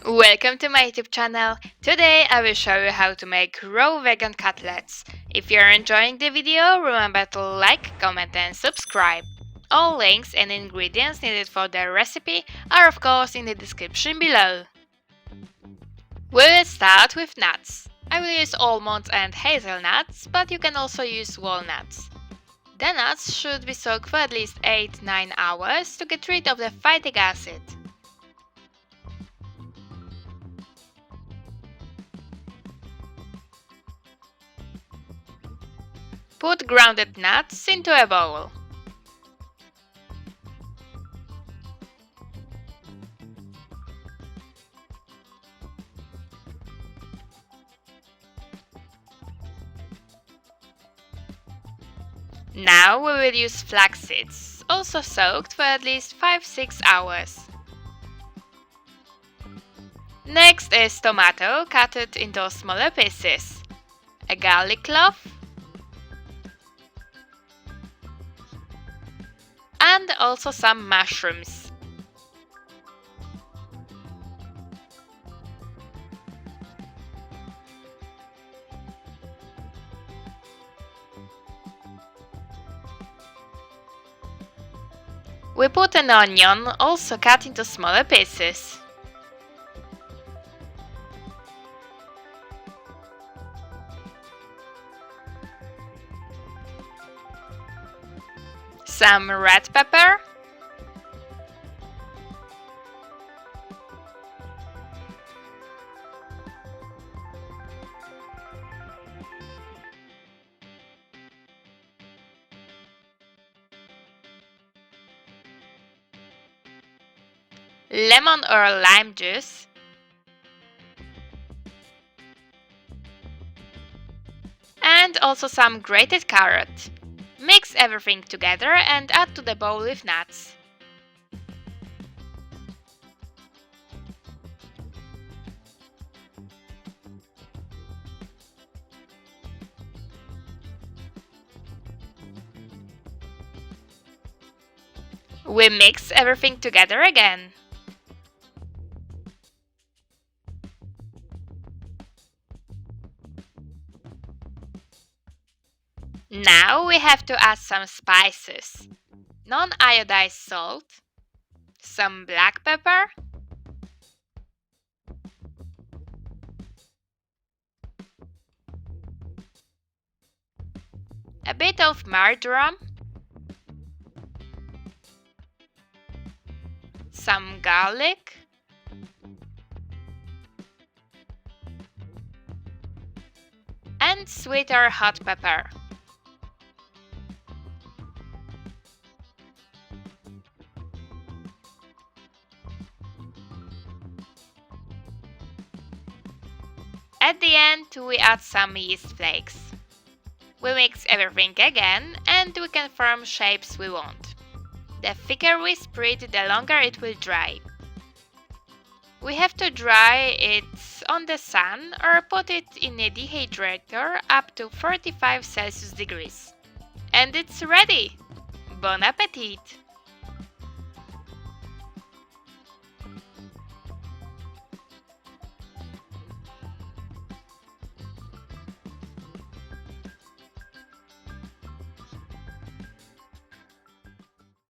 Welcome to my YouTube channel. Today I will show you how to make raw vegan cutlets. If you are enjoying the video, remember to like, comment and subscribe. All links and ingredients needed for the recipe are of course in the description below. We will start with nuts. I will use almonds and hazelnuts, but you can also use walnuts. The nuts should be soaked for at least 8-9 hours to get rid of the phytic acid. Put grounded nuts into a bowl. Now we will use flaxseeds, also soaked for at least 5-6 hours. Next is tomato cut into smaller pieces, a garlic clove, and also some mushrooms. We put an onion, also cut into smaller pieces. Some red pepper, lemon or lime juice, and also some grated carrot. Mix everything together and add to the bowl with nuts. We mix everything together again. Now we have to add some spices, non-iodized salt, some black pepper, a bit of marjoram, some garlic, and sweet or hot pepper. At the end, we add some yeast flakes. We mix everything again and we can form shapes we want. The thicker we spread, the longer it will dry. We have to dry it on the sun or put it in a dehydrator up to 45 Celsius degrees. And it's ready! Bon appetit!